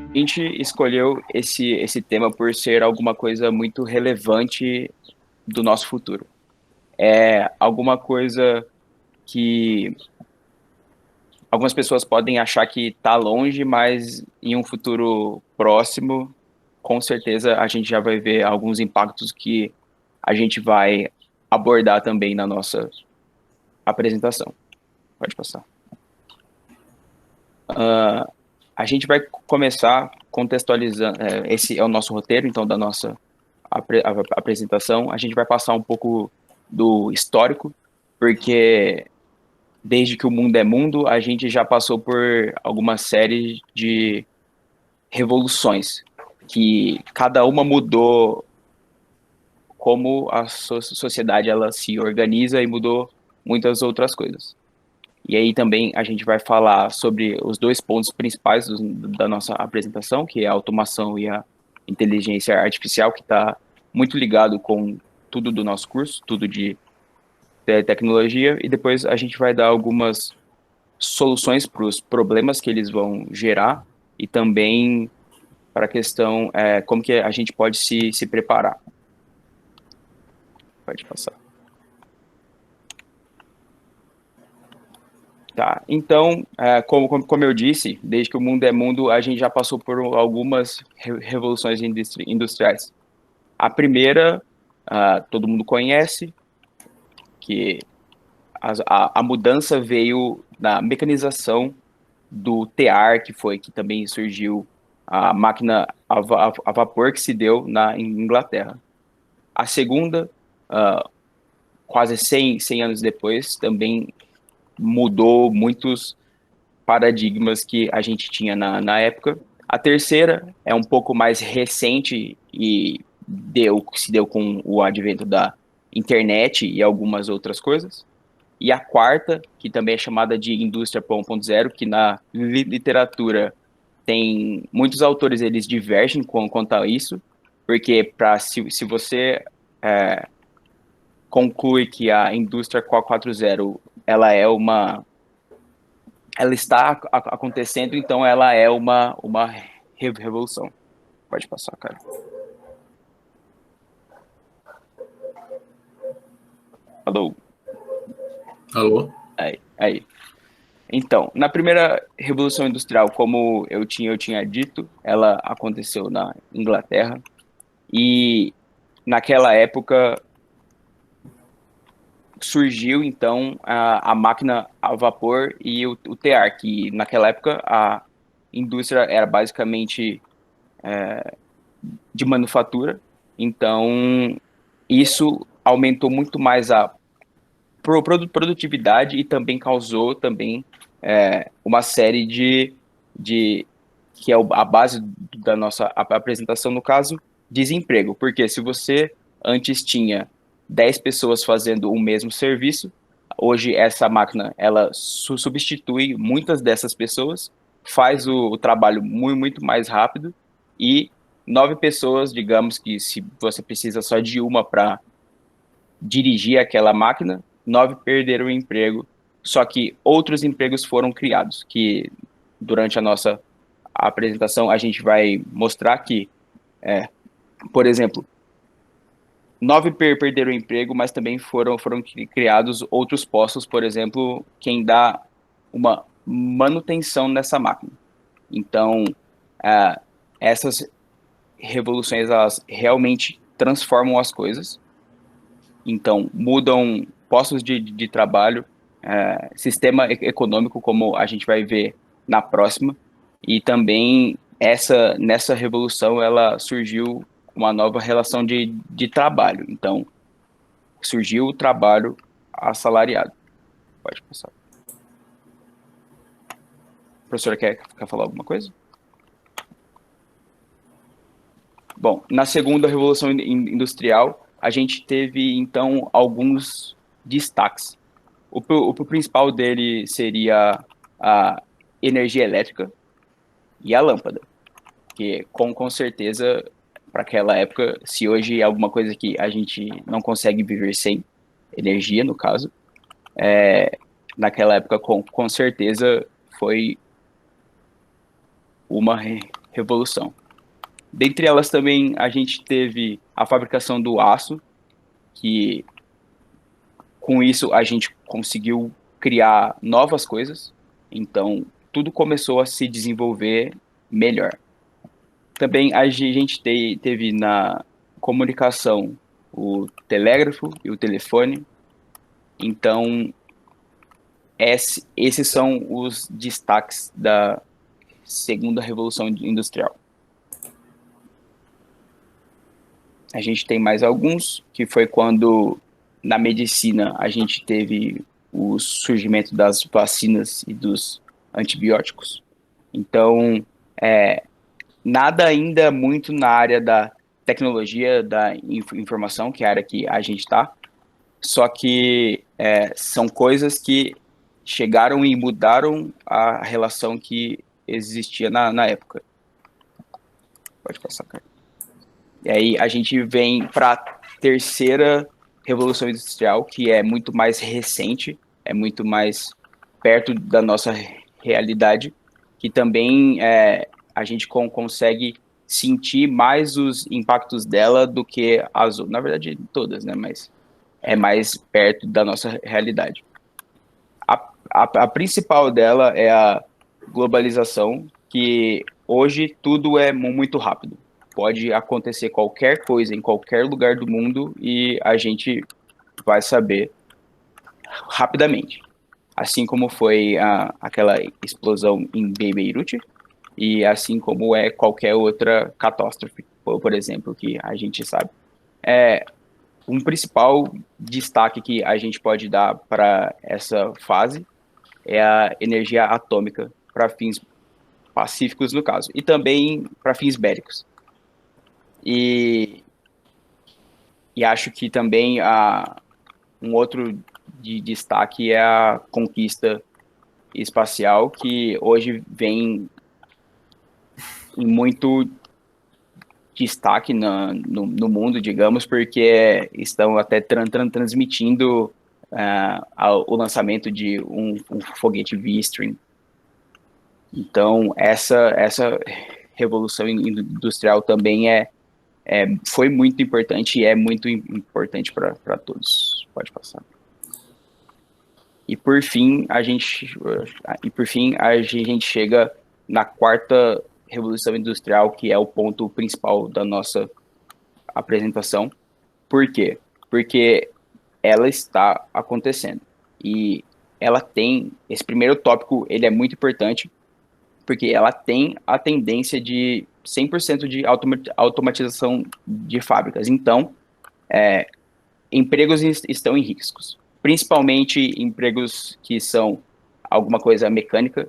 A gente escolheu esse tema por ser alguma coisa muito relevante do nosso futuro. É alguma coisa que algumas pessoas podem achar que está longe, mas em um futuro próximo, com certeza a gente já vai ver alguns impactos que a gente vai abordar também na nossa apresentação. Pode passar. A gente vai começar contextualizando. Esse é o nosso roteiro, então, da nossa apresentação. A gente vai passar um pouco do histórico, porque desde que o mundo é mundo, a gente já passou por alguma série de revoluções, que cada uma mudou como a sociedade ela se organiza e mudou muitas outras coisas. E aí também a gente vai falar sobre os dois pontos principais da nossa apresentação, que é a automação e a inteligência artificial, que está muito ligado com tudo do nosso curso, tudo de tecnologia, e depois a gente vai dar algumas soluções para os problemas que eles vão gerar e também para a questão como que a gente pode se preparar. Pode passar. Tá, então, como eu disse, desde que o mundo é mundo, a gente já passou por algumas revoluções industriais. A primeira, todo mundo conhece, que a mudança veio da mecanização do tear, que também surgiu a máquina a vapor que se deu na Inglaterra. A segunda, quase 100 anos depois, também mudou muitos paradigmas que a gente tinha na época. A terceira é um pouco mais recente e se deu com o advento da internet e algumas outras coisas. E a quarta, que também é chamada de indústria 1.0, que na literatura tem muitos autores, eles divergem quanto a isso, porque se você conclui que a indústria 4.0 ela é ela está acontecendo, então ela é uma revolução. Pode passar, cara. Alô? Alô? Aí. Então, na primeira revolução industrial, como eu tinha dito, ela aconteceu na Inglaterra e naquela época surgiu então a máquina a vapor e o tear, que naquela época a indústria era basicamente de manufatura, então isso aumentou muito mais a produtividade e também causou também uma série de que é a base da nossa apresentação no caso, desemprego. Porque se você antes tinha 10 pessoas fazendo o mesmo serviço, hoje essa máquina ela substitui muitas dessas pessoas, faz o trabalho muito mais rápido e 9 pessoas, digamos que se você precisa só de uma para dirigir aquela máquina, 9 perderam o emprego, só que outros empregos foram criados, que durante a nossa apresentação a gente vai mostrar que, por exemplo, 9 perderam o emprego, mas também foram criados outros postos, por exemplo, quem dá uma manutenção nessa máquina. Então, essas revoluções, elas realmente transformam as coisas. Então, mudam postos de trabalho, sistema econômico, como a gente vai ver na próxima, e também nessa revolução ela surgiu uma nova relação de trabalho. Então, surgiu o trabalho assalariado. Pode passar. A professora quer falar alguma coisa? Bom, na segunda revolução industrial, a gente teve então alguns destaques. O principal dele seria a energia elétrica e a lâmpada, que com certeza, para aquela época, se hoje é alguma coisa que a gente não consegue viver sem, energia no caso, naquela época com certeza foi uma revolução. Dentre elas também a gente teve a fabricação do aço, que com isso a gente conseguiu criar novas coisas, então tudo começou a se desenvolver melhor. Também a gente teve na comunicação o telégrafo e o telefone, então esses são os destaques da segunda revolução industrial. A gente tem mais alguns, que foi quando na medicina a gente teve o surgimento das vacinas e dos antibióticos. Então, nada ainda muito na área da tecnologia, da informação, que é a área que a gente está, só que são coisas que chegaram e mudaram a relação que existia na época. Pode passar, cara. E aí a gente vem para a terceira revolução industrial, que é muito mais recente, é muito mais perto da nossa realidade, que também a gente consegue sentir mais os impactos dela do que as outras. Na verdade, todas, né? Mas é mais perto da nossa realidade. A principal dela é a globalização, que hoje tudo é muito rápido. Pode acontecer qualquer coisa em qualquer lugar do mundo e a gente vai saber rapidamente. Assim como foi aquela explosão em Beirute e assim como é qualquer outra catástrofe, por exemplo, que a gente sabe. Um principal destaque que a gente pode dar para essa fase é a energia atômica para fins pacíficos, no caso, e também para fins bélicos. E acho que também um outro de destaque é a conquista espacial, que hoje vem em muito destaque no mundo, digamos, porque estão até transmitindo o lançamento de um foguete V-Stream. Então, essa revolução industrial também foi muito importante e é muito importante para todos. Pode passar. E por fim, a gente chega na quarta revolução industrial, que é o ponto principal da nossa apresentação. Por quê? Porque ela está acontecendo. E ela tem, esse primeiro tópico, ele é muito importante, porque ela tem a tendência de 100% de automatização de fábricas. Então, empregos estão em riscos, principalmente empregos que são alguma coisa mecânica,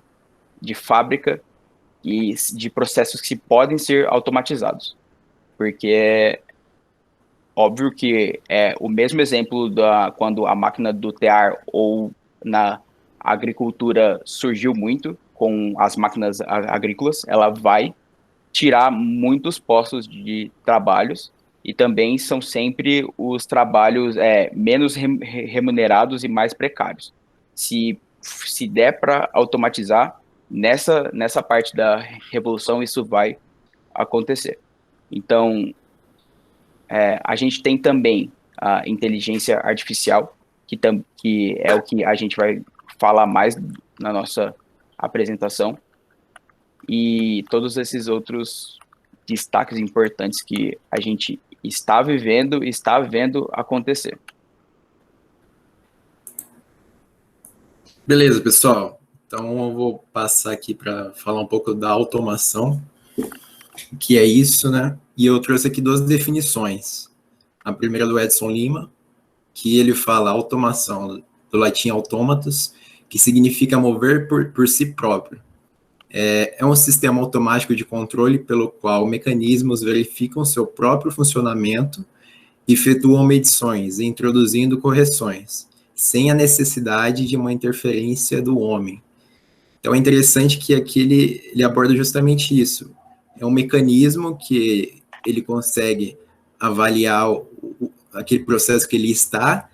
de fábrica e de processos que podem ser automatizados. Porque é óbvio que é o mesmo exemplo quando a máquina do tear ou na agricultura surgiu muito com as máquinas agrícolas, ela vai tirar muitos postos de trabalhos e também são sempre os trabalhos menos remunerados e mais precários. Se der para automatizar, nessa parte da revolução isso vai acontecer. Então, a gente tem também a inteligência artificial, que é o que a gente vai falar mais na nossa apresentação, e todos esses outros destaques importantes que a gente está vivendo e está vendo acontecer. Beleza, pessoal. Então eu vou passar aqui para falar um pouco da automação, o que é isso, né? E eu trouxe aqui duas definições. A primeira do Edson Lima, que ele fala automação, do latim autômatos, que significa mover por si próprio. É um sistema automático de controle pelo qual mecanismos verificam seu próprio funcionamento e efetuam medições, introduzindo correções, sem a necessidade de uma interferência do homem. Então é interessante que aqui ele aborda justamente isso. É um mecanismo que ele consegue avaliar aquele processo que ele está,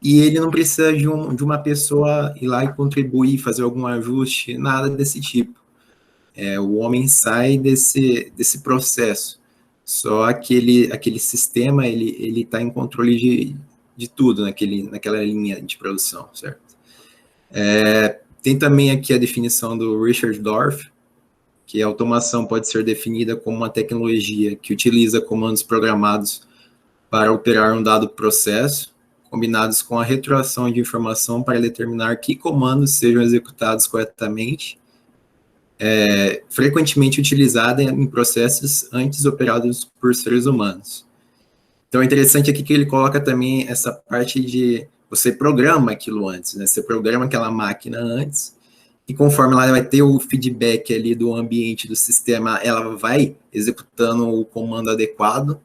e ele não precisa de uma pessoa ir lá e contribuir, fazer algum ajuste, nada desse tipo. O homem sai desse processo. Só aquele sistema, ele está em controle de tudo naquela linha de produção, certo? Tem também aqui a definição do Richard Dorff, que a automação pode ser definida como uma tecnologia que utiliza comandos programados para operar um dado processo, combinados com a retroação de informação para determinar que comandos sejam executados corretamente, frequentemente utilizada em processos antes operados por seres humanos. Então, é interessante aqui que ele coloca também essa parte de você programa aquilo antes, né? Você programa aquela máquina antes, e conforme ela vai ter o feedback ali do ambiente do sistema, ela vai executando o comando adequado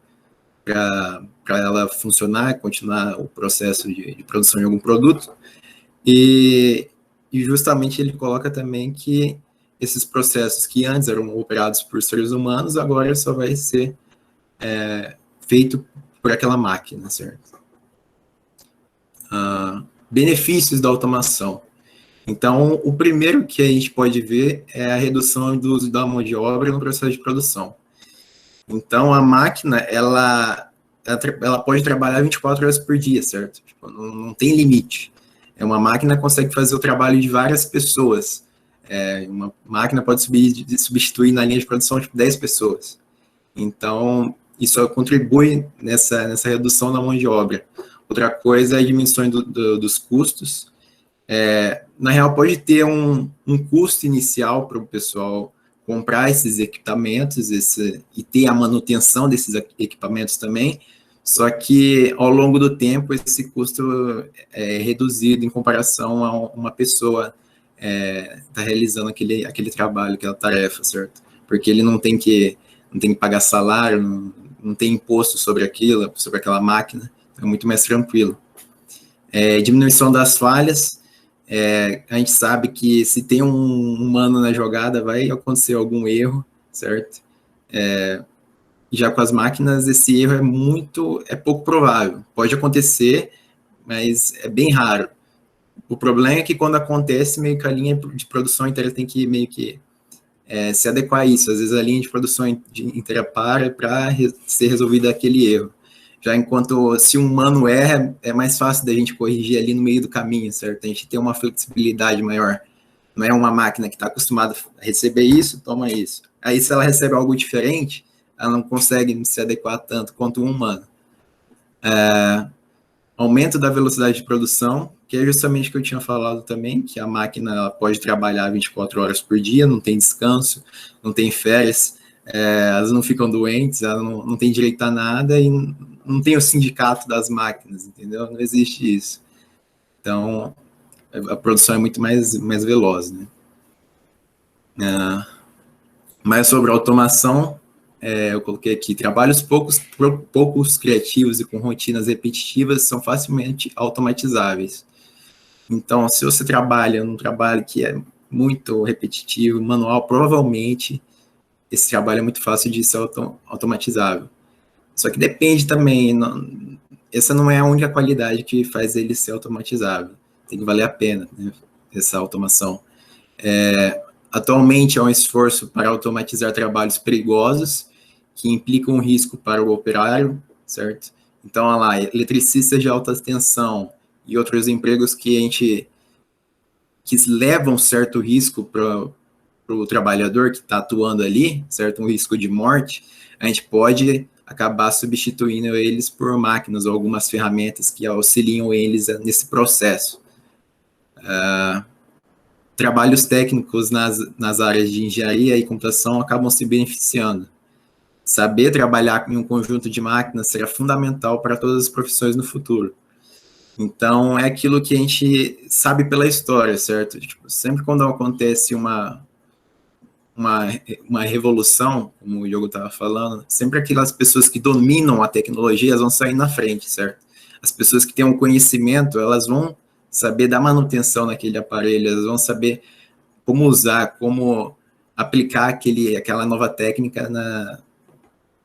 para ela funcionar, continuar o processo de produção de algum produto. E justamente ele coloca também que esses processos que antes eram operados por seres humanos, agora só vai ser feito por aquela máquina, certo? Benefícios da automação. Então, o primeiro que a gente pode ver é a redução do uso da mão de obra no processo de produção. Então, a máquina, ela pode trabalhar 24 horas por dia, certo? Tipo, não tem limite. Uma máquina consegue fazer o trabalho de várias pessoas. Uma máquina pode substituir na linha de produção tipo, 10 pessoas. Então, isso contribui nessa redução da mão de obra. Outra coisa é a diminuição dos custos. Na real, pode ter um custo inicial para o pessoal comprar esses equipamentos e ter a manutenção desses equipamentos também, só que ao longo do tempo esse custo é reduzido em comparação a uma pessoa tá realizando aquele trabalho, aquela tarefa, certo? Porque ele não tem que pagar salário, não tem imposto sobre aquela máquina, então é muito mais tranquilo. Diminuição das falhas. A gente sabe que se tem um humano na jogada, vai acontecer algum erro, certo? Já com as máquinas, esse erro é pouco provável. Pode acontecer, mas é bem raro. O problema é que quando acontece, meio que a linha de produção inteira tem que meio que se adequar a isso. Às vezes a linha de produção inteira para ser resolvido aquele erro. Já enquanto se um humano erra, é mais fácil da gente corrigir ali no meio do caminho, certo? A gente tem uma flexibilidade maior. Não é uma máquina que está acostumada a receber isso, toma isso. Aí se ela recebe algo diferente, ela não consegue se adequar tanto quanto um humano. Aumento da velocidade de produção, que é justamente o que eu tinha falado também, que a máquina ela pode trabalhar 24 horas por dia, não tem descanso, não tem férias, elas não ficam doentes, elas não têm direito a nada e não tem o sindicato das máquinas, entendeu? Não existe isso. Então, a produção é muito mais veloz, né? Mas sobre automação, eu coloquei aqui, trabalhos poucos criativos e com rotinas repetitivas são facilmente automatizáveis. Então, se você trabalha num trabalho que é muito repetitivo, manual, provavelmente esse trabalho é muito fácil de ser automatizável. Só que depende também, essa não é a única qualidade que faz ele ser automatizável. Tem que valer a pena, né, essa automação. Atualmente, há um esforço para automatizar trabalhos perigosos, que implicam um risco para o operário, certo? Então, olha lá, eletricistas de alta tensão e outros empregos que levam certo risco para o trabalhador que está atuando ali, certo? Um risco de morte, a gente pode acabar substituindo eles por máquinas ou algumas ferramentas que auxiliam eles nesse processo. Trabalhos técnicos nas áreas de engenharia e computação acabam se beneficiando. Saber trabalhar em um conjunto de máquinas será fundamental para todas as profissões no futuro. Então, é aquilo que a gente sabe pela história, certo? Tipo, sempre quando acontece uma revolução, como o Diogo estava falando, sempre aquelas pessoas que dominam a tecnologia, elas vão sair na frente, certo? As pessoas que têm um conhecimento, elas vão saber dar manutenção naquele aparelho, elas vão saber como usar, como aplicar aquela nova técnica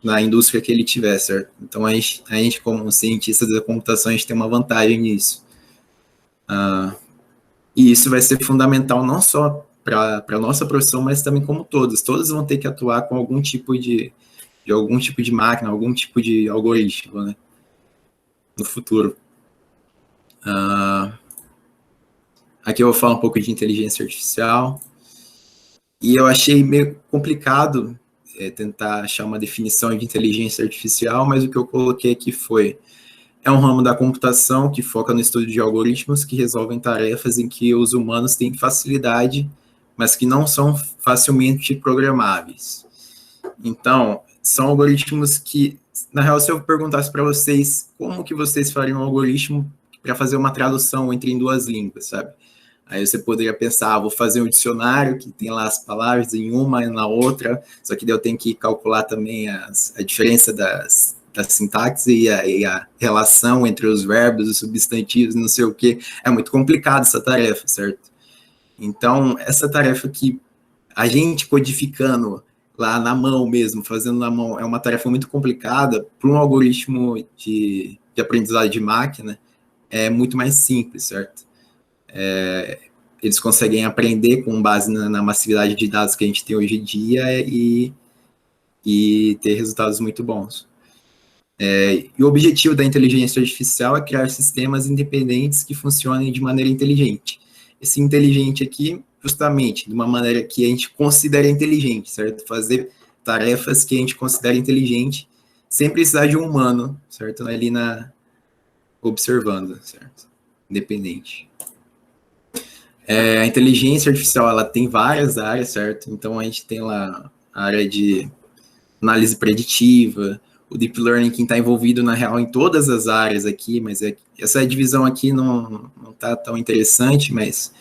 na indústria que ele tiver, certo? Então, a gente como cientista da computação, a gente tem uma vantagem nisso. E isso vai ser fundamental não só para a nossa profissão, mas também como todos. Todos vão ter que atuar com algum tipo de máquina, algum tipo de algoritmo, né, no futuro. Aqui eu vou falar um pouco de inteligência artificial. E eu achei meio complicado tentar achar uma definição de inteligência artificial, mas o que eu coloquei aqui é um ramo da computação que foca no estudo de algoritmos que resolvem tarefas em que os humanos têm facilidade, mas que não são facilmente programáveis. Então, são algoritmos que, na real, se eu perguntasse para vocês como que vocês fariam um algoritmo para fazer uma tradução entre duas línguas, sabe? Aí você poderia pensar, vou fazer um dicionário que tem lá as palavras em uma e na outra, só que daí eu tenho que calcular também a diferença da sintaxe e a relação entre os verbos, os substantivos, não sei o que. É muito complicado essa tarefa, certo? Então, essa tarefa que a gente codificando lá na mão mesmo, fazendo na mão, é uma tarefa muito complicada. Para um algoritmo de aprendizado de máquina, é muito mais simples, certo? Eles conseguem aprender com base na massividade de dados que a gente tem hoje em dia e ter resultados muito bons. E o objetivo da inteligência artificial é criar sistemas independentes que funcionem de maneira inteligente. Esse inteligente aqui, justamente, de uma maneira que a gente considera inteligente, certo? Fazer tarefas que a gente considera inteligente, sem precisar de um humano, certo? Ali observando, certo? Independente. A inteligência artificial, ela tem várias áreas, certo? Então, a gente tem lá a área de análise preditiva, o Deep Learning que está envolvido, na real, em todas as áreas aqui, mas essa divisão aqui não está tão interessante, mas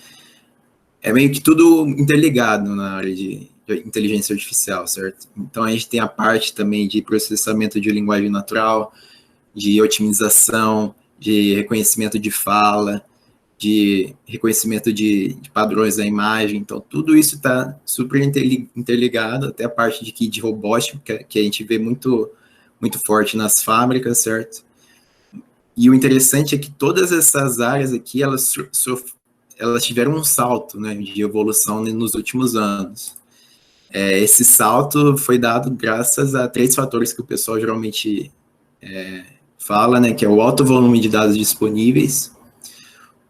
é meio que tudo interligado na área de inteligência artificial, certo? Então, a gente tem a parte também de processamento de linguagem natural, de otimização, de reconhecimento de fala, de reconhecimento de padrões da imagem. Então, tudo isso está super interligado, até a parte de robótica, que a gente vê muito forte nas fábricas, certo? E o interessante é que todas essas áreas aqui, elas tiveram um salto, né, de evolução nos últimos anos. Esse salto foi dado graças a 3 fatores que o pessoal geralmente fala, né, que é o alto volume de dados disponíveis,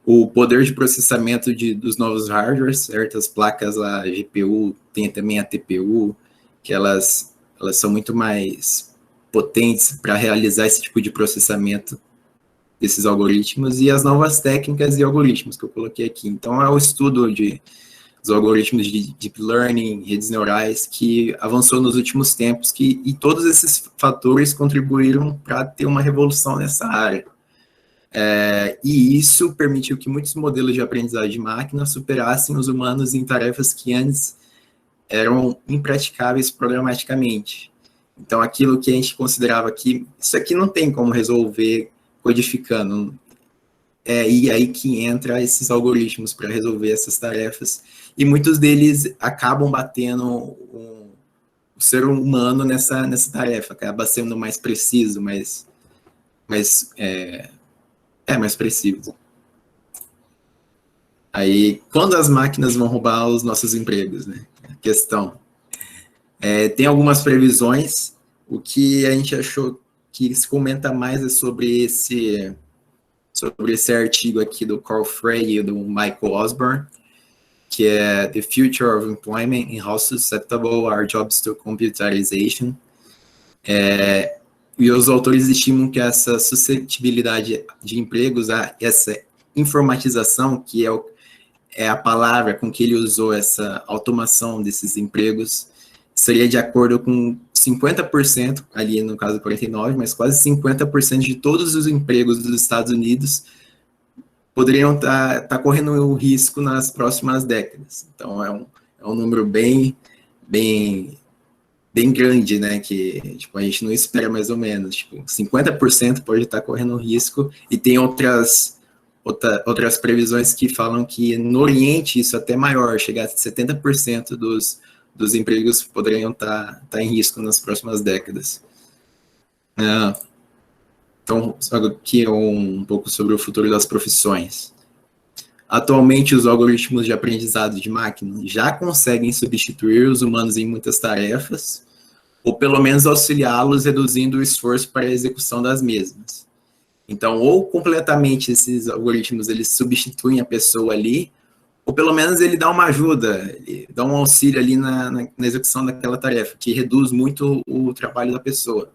o poder de processamento dos novos hardwares, certo? As placas lá, GPU, tem também a TPU, que elas são muito mais potentes para realizar esse tipo de processamento desses algoritmos, e as novas técnicas e algoritmos que eu coloquei aqui. Então, é o estudo dos algoritmos de Deep Learning, redes neurais, que avançou nos últimos tempos, e todos esses fatores contribuíram para ter uma revolução nessa área. E isso permitiu que muitos modelos de aprendizagem de máquina superassem os humanos em tarefas que antes eram impraticáveis programaticamente. Então, aquilo que a gente considerava que isso aqui não tem como resolver codificando, e aí que entra esses algoritmos para resolver essas tarefas, e muitos deles acabam batendo o ser humano nessa tarefa, acaba sendo mais preciso, mais preciso. Aí, quando as máquinas vão roubar os nossos empregos, né? A questão. Tem algumas previsões. O que a gente achou que se comenta mais é sobre esse artigo aqui do Carl Frey e do Michael Osborne, que é The Future of Employment and How Susceptible Are Jobs to Computerization. E os autores estimam que essa suscetibilidade de empregos, essa informatização, que é a palavra com que ele usou, essa automação desses empregos, seria de acordo com 50%, ali no caso 49%, mas quase 50% de todos os empregos dos Estados Unidos poderiam estar correndo o risco nas próximas décadas. Então, é um número bem grande, né, que tipo, a gente não espera mais ou menos, tipo, 50% pode estar correndo risco, e tem outras previsões que falam que no Oriente isso é até maior, chegar a 70% dos empregos poderiam estar em risco nas próximas décadas. Então, aqui é um pouco sobre o futuro das profissões. Atualmente, os algoritmos de aprendizado de máquina já conseguem substituir os humanos em muitas tarefas, ou pelo menos auxiliá-los reduzindo o esforço para a execução das mesmas. Então, ou completamente esses algoritmos eles substituem a pessoa ali, ou pelo menos ele dá uma ajuda, ele dá um auxílio ali na execução daquela tarefa, que reduz muito o trabalho da pessoa.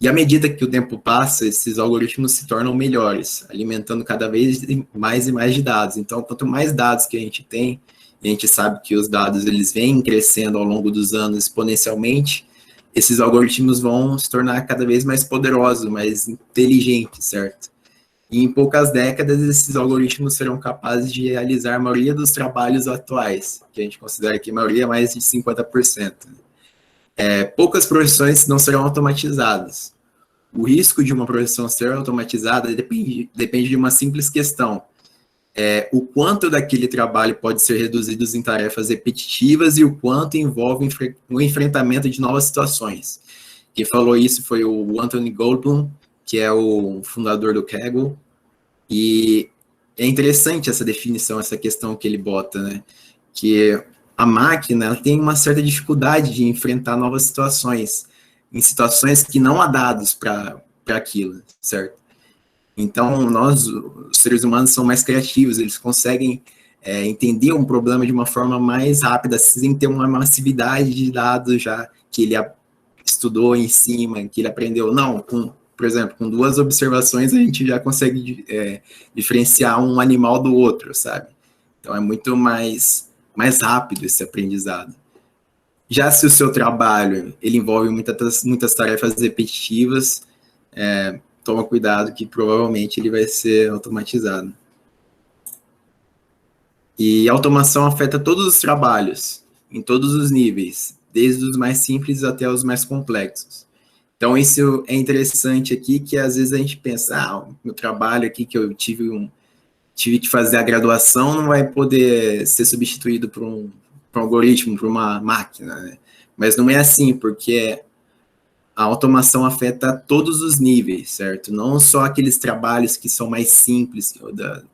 E à medida que o tempo passa, esses algoritmos se tornam melhores, alimentando cada vez mais e mais de dados. Então, quanto mais dados que a gente tem, e a gente sabe que os dados eles vêm crescendo ao longo dos anos exponencialmente, esses algoritmos vão se tornar cada vez mais poderosos, mais inteligentes, certo? E em poucas décadas, esses algoritmos serão capazes de realizar a maioria dos trabalhos atuais, que a gente considera que a maioria é mais de 50%. Poucas profissões não serão automatizadas. O risco de uma profissão ser automatizada depende de uma simples questão. O quanto daquele trabalho pode ser reduzido em tarefas repetitivas e o quanto envolve o enfrentamento de novas situações. Quem falou isso foi o Anthony Goldblum, que é o fundador do Kaggle, e é interessante essa definição, essa questão que ele bota, né? Que a máquina ela tem uma certa dificuldade de enfrentar novas situações, em situações que não há dados para aquilo, certo? Então, nós, os seres humanos, são mais criativos, eles conseguem entender um problema de uma forma mais rápida, sem ter uma massividade de dados já que ele estudou em cima, que ele aprendeu. Não, por exemplo, com 2 observações a gente já consegue diferenciar um animal do outro, sabe? Então, é muito mais rápido esse aprendizado. Já se o seu trabalho ele envolve muitas tarefas repetitivas, toma cuidado que provavelmente ele vai ser automatizado. E a automação afeta todos os trabalhos, em todos os níveis, desde os mais simples até os mais complexos. Então, isso é interessante aqui, que às vezes a gente pensa, o meu trabalho aqui que eu tive que fazer a graduação não vai poder ser substituído por um algoritmo, por uma máquina, né? Mas não é assim, porque a automação afeta todos os níveis, certo? Não só aqueles trabalhos que são mais simples,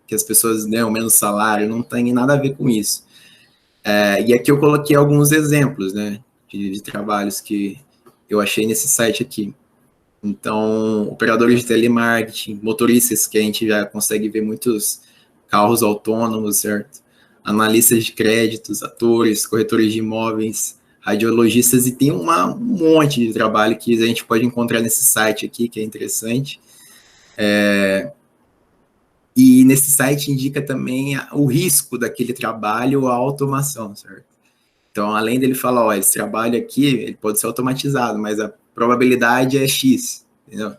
que as pessoas ganham menos salário, não tem nada a ver com isso. E aqui eu coloquei alguns exemplos, né, de trabalhos que eu achei nesse site aqui. Então, operadores de telemarketing, motoristas, que a gente já consegue ver muitos carros autônomos, certo? Analistas de créditos, atores, corretores de imóveis, radiologistas, e tem um monte de trabalho que a gente pode encontrar nesse site aqui, que é interessante. E nesse site indica também o risco daquele trabalho, a automação, certo? Então, além dele falar, ó, esse trabalho aqui, ele pode ser automatizado, mas a probabilidade é X, entendeu?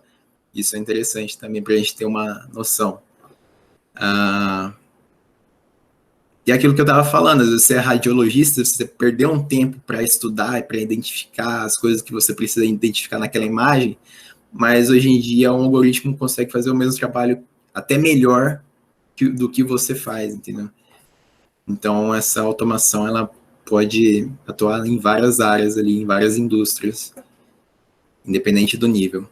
Isso é interessante também para a gente ter uma noção. E aquilo que eu estava falando, às vezes você é radiologista, você perdeu um tempo para estudar e para identificar as coisas que você precisa identificar naquela imagem, mas hoje em dia um algoritmo consegue fazer o mesmo trabalho até melhor do que você faz, entendeu? Então, essa automação, ela pode atuar em várias áreas ali, em várias indústrias, independente do nível.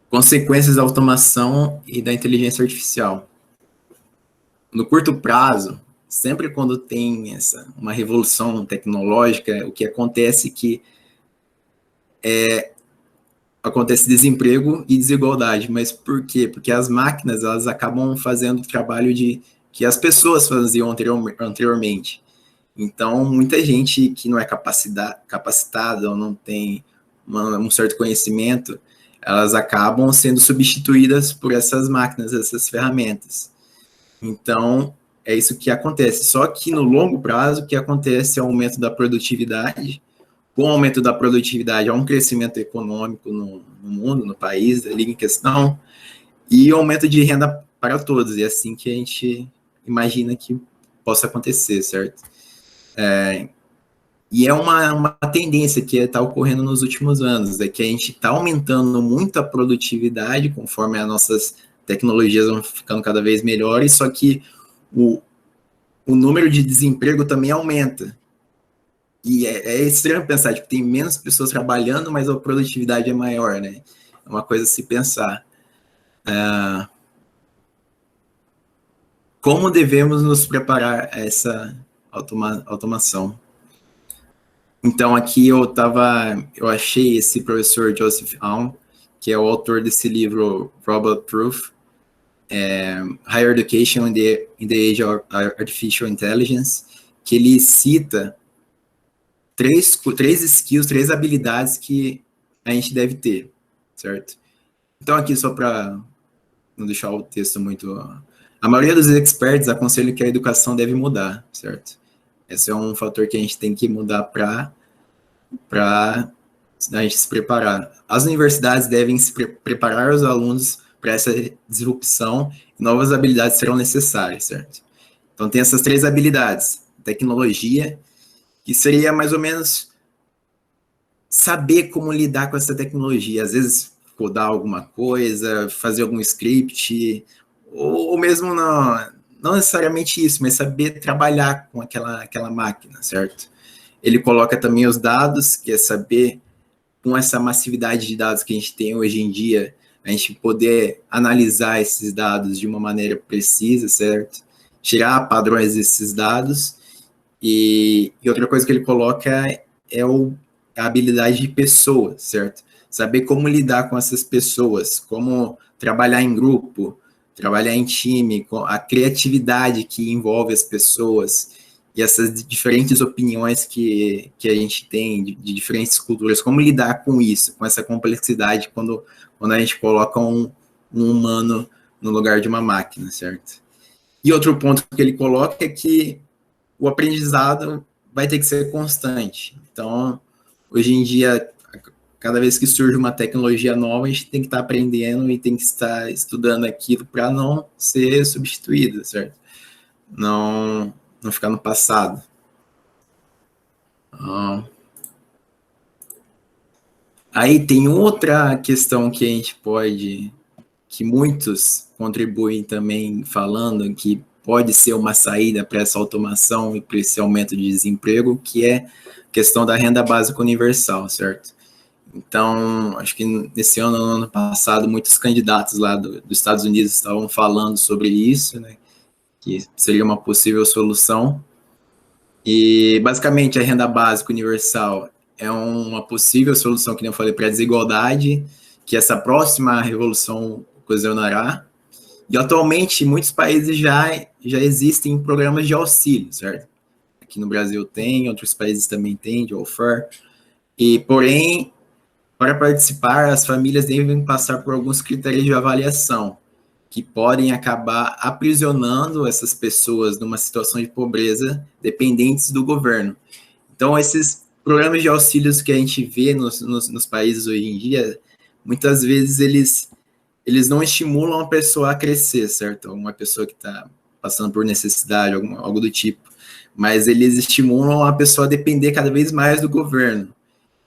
Consequências da automação e da inteligência artificial. No curto prazo, sempre quando tem uma revolução tecnológica, o que acontece acontece desemprego e desigualdade. Mas por quê? Porque as máquinas elas acabam fazendo o trabalho que as pessoas faziam anteriormente. Então, muita gente que não é capacitada ou não tem um certo conhecimento, elas acabam sendo substituídas por essas máquinas, essas ferramentas. Então, é isso que acontece. Só que no longo prazo, o que acontece é o aumento da produtividade. Com o aumento da produtividade, há um crescimento econômico no mundo, no país, ali em questão, e aumento de renda para todos. E é assim que a gente imagina que possa acontecer, certo? E é uma tendência que está ocorrendo nos últimos anos, é que a gente está aumentando muito a produtividade conforme as nossas tecnologias vão ficando cada vez melhores, só que o número de desemprego também aumenta. E é estranho pensar, tipo, tem menos pessoas trabalhando, mas a produtividade é maior, né? É uma coisa a se pensar. como devemos nos preparar a essa automação. Então, aqui eu achei esse professor Joseph Aum, que é o autor desse livro Robot Proof, Higher Education in the Age of Artificial Intelligence, que ele cita três skills, 3 habilidades que a gente deve ter, certo? Então, aqui, só para não deixar o texto muito... A maioria dos experts aconselha que a educação deve mudar, certo? Esse é um fator que a gente tem que mudar para a gente se preparar. As universidades devem se preparar os alunos para essa disrupção e novas habilidades serão necessárias, certo? Então, tem essas 3 habilidades. Tecnologia, que seria mais ou menos saber como lidar com essa tecnologia. Às vezes, codar alguma coisa, fazer algum script, ou mesmo não necessariamente isso, mas saber trabalhar com aquela máquina, certo? Ele coloca também os dados, que é saber, com essa massividade de dados que a gente tem hoje em dia, a gente poder analisar esses dados de uma maneira precisa, certo? Tirar padrões desses dados. E outra coisa que ele coloca é a habilidade de pessoa, certo? Saber como lidar com essas pessoas, como trabalhar em grupo, trabalhar em time, com a criatividade que envolve as pessoas e essas diferentes opiniões que a gente tem de diferentes culturas, como lidar com isso, com essa complexidade quando a gente coloca um humano no lugar de uma máquina, certo? E outro ponto que ele coloca é que o aprendizado vai ter que ser constante. Então, hoje em dia, cada vez que surge uma tecnologia nova, a gente tem que estar aprendendo e tem que estar estudando aquilo para não ser substituído, certo? Não ficar no passado. Aí tem outra questão que a gente que muitos contribuem também falando, que pode ser uma saída para essa automação e para esse aumento de desemprego, que é a questão da renda básica universal, certo? Então, acho que nesse ano, no ano passado, muitos candidatos lá dos Estados Unidos estavam falando sobre isso, né? Que seria uma possível solução. E, basicamente, a renda básica universal é uma possível solução, que nem eu falei, para a desigualdade, que essa próxima revolução ocasionará. E, atualmente, muitos países já existem programas de auxílio, certo? Aqui no Brasil tem, outros países também têm, de welfare. E, porém, para participar, as famílias devem passar por alguns critérios de avaliação, que podem acabar aprisionando essas pessoas numa situação de pobreza dependentes do governo. Então, esses programas de auxílios que a gente vê nos países hoje em dia, muitas vezes eles não estimulam a pessoa a crescer, certo? Uma pessoa que está passando por necessidade, algo do tipo. Mas eles estimulam a pessoa a depender cada vez mais do governo.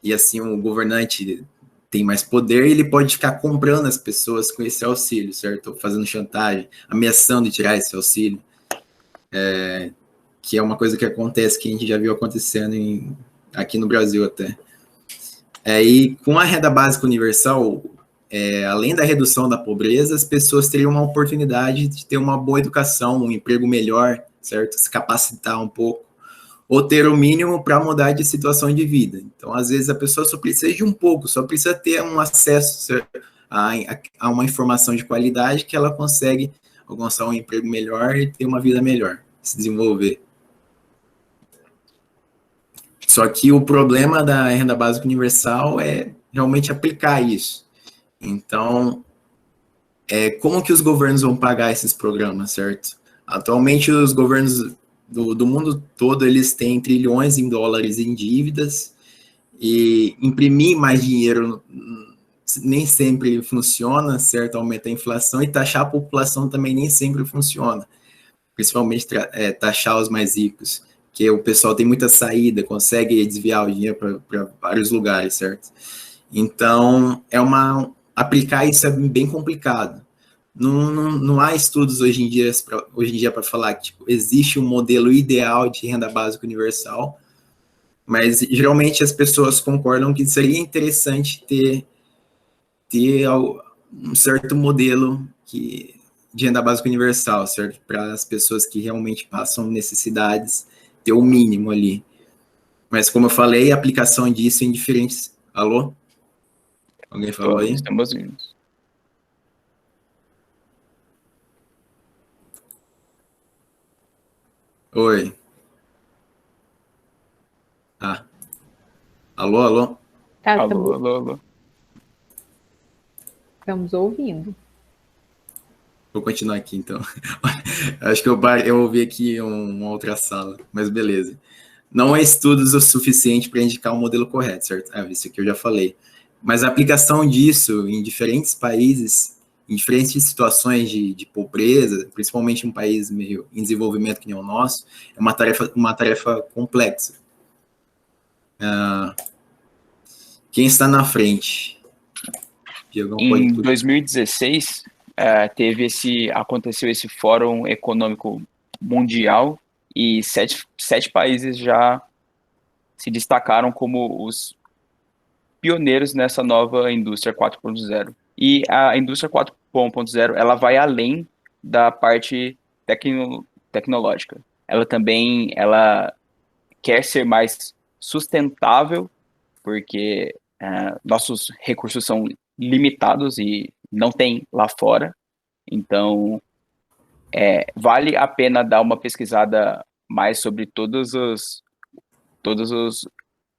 E assim, o governante tem mais poder e ele pode ficar comprando as pessoas com esse auxílio, certo? Fazendo chantagem, ameaçando tirar esse auxílio. Que é uma coisa que acontece, que a gente já viu acontecendo aqui no Brasil até. E com a renda básica universal, além da redução da pobreza, as pessoas teriam uma oportunidade de ter uma boa educação, um emprego melhor, certo? Se capacitar um pouco, ou ter o mínimo para mudar de situação de vida. Então, às vezes, a pessoa só precisa de um pouco, só precisa ter um acesso a uma informação de qualidade que ela consegue alcançar um emprego melhor e ter uma vida melhor, se desenvolver. Só que o problema da renda básica universal é realmente aplicar isso. Então, como que os governos vão pagar esses programas, certo? Atualmente, os governos do mundo todo, eles têm trilhões em dólares em dívidas, e imprimir mais dinheiro nem sempre funciona, certo? Aumenta a inflação, e taxar a população também nem sempre funciona, principalmente taxar os mais ricos, que o pessoal tem muita saída, consegue desviar o dinheiro para vários lugares, certo? Então, aplicar isso é bem complicado. Não há estudos hoje em dia para falar que existe um modelo ideal de renda básica universal, mas geralmente as pessoas concordam que seria interessante ter um certo modelo que de renda básica universal, certo? Para as pessoas que realmente passam necessidades, ter o mínimo ali. Mas, como eu falei, a aplicação disso em diferentes... Alô? Alguém falou aí? Estamos indo. Oi. Ah. Alô, alô? Tá, Alô, alô, alô. estamos ouvindo. Vou continuar aqui, então. Acho que eu ouvi aqui uma outra sala, mas beleza. Não há estudos o suficiente para indicar um modelo correto, certo? Isso aqui eu já falei. Mas a aplicação disso em diferentes países, em diferentes situações de pobreza, principalmente em um país meio em desenvolvimento que nem o nosso, é uma tarefa complexa. Quem está na frente? Diogão, pode Em puxar. 2016, aconteceu esse Fórum Econômico Mundial e sete países já se destacaram como os pioneiros nessa nova indústria 4.0. E a indústria 4.0, ela vai além da parte tecnológica. Ela quer ser mais sustentável, porque nossos recursos são limitados e não tem lá fora. Então, vale a pena dar uma pesquisada mais sobre todos os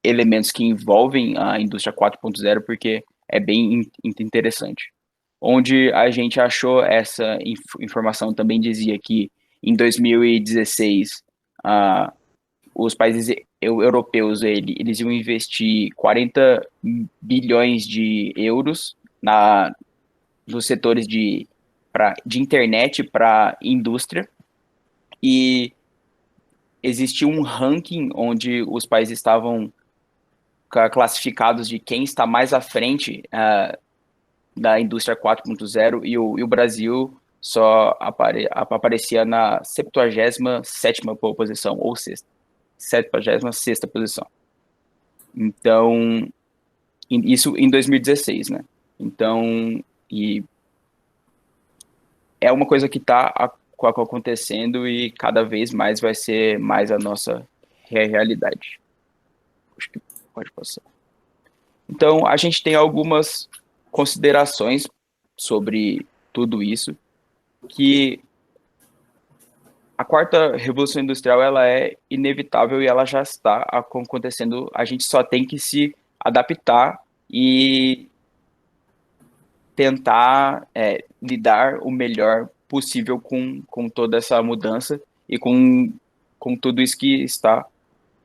elementos que envolvem a indústria 4.0, porque é bem interessante. Onde a gente achou essa informação também dizia que em 2016 os países europeus eles iam investir 40 bilhões de euros nos setores de internet para indústria, e existia um ranking onde os países estavam classificados de quem está mais à frente da indústria 4.0, e o Brasil só aparecia na 77ª posição, ou 76ª posição. Então, isso em 2016, né? Então, e é uma coisa que está acontecendo e cada vez mais vai ser mais a nossa realidade. Acho que pode passar. Então, a gente tem algumas considerações sobre tudo isso, que a quarta revolução industrial ela é inevitável e ela já está acontecendo. A gente só tem que se adaptar e tentar lidar o melhor possível com toda essa mudança e com tudo isso que está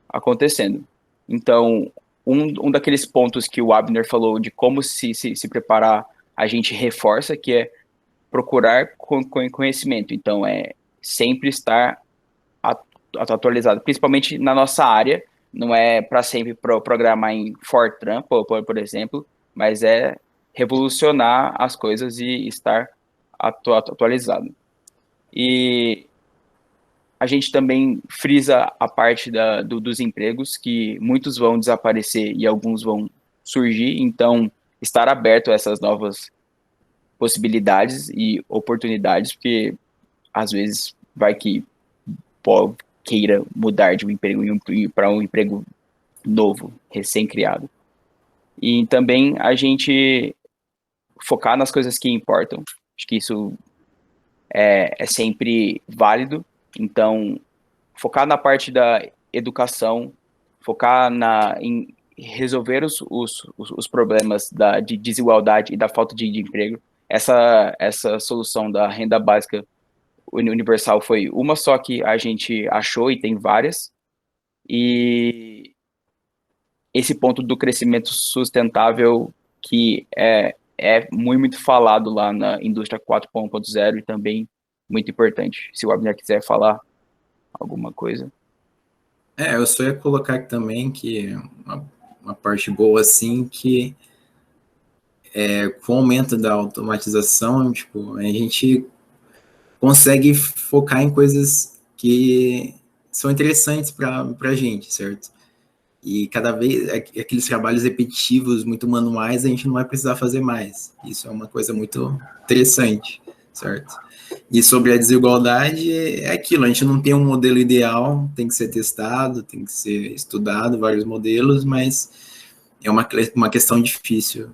acontecendo. Então, um daqueles pontos que o Abner falou de como se preparar, a gente reforça, que é procurar conhecimento. Então, sempre estar atualizado, principalmente na nossa área. Não é para sempre programar em Fortran, por exemplo, mas é revolucionar as coisas e estar atualizado. E a gente também frisa a parte dos empregos, que muitos vão desaparecer e alguns vão surgir, então estar aberto a essas novas possibilidades e oportunidades, porque às vezes vai que queira mudar de um emprego para um emprego novo, recém-criado. E também a gente focar nas coisas que importam. Acho que isso é sempre válido. Então, focar na parte da educação, focar em resolver os problemas de desigualdade e da falta de emprego. Essa solução da renda básica universal foi uma só que a gente achou, e tem várias. E esse ponto do crescimento sustentável, que é muito falado lá na indústria 4.0 e também muito importante. Se o Abner quiser falar alguma coisa. Eu só ia colocar aqui também que uma parte boa, assim, que com o aumento da automatização, tipo, a gente consegue focar em coisas que são interessantes para a gente, certo? E cada vez, aqueles trabalhos repetitivos, muito manuais, a gente não vai precisar fazer mais. Isso é uma coisa muito interessante, certo? E sobre a desigualdade, é aquilo, a gente não tem um modelo ideal, tem que ser testado, tem que ser estudado, vários modelos, mas é uma questão difícil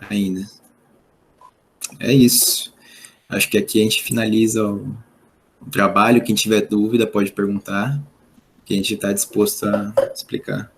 ainda. É isso. Acho que aqui a gente finaliza o trabalho. Quem tiver dúvida pode perguntar, que a gente está disposto a explicar.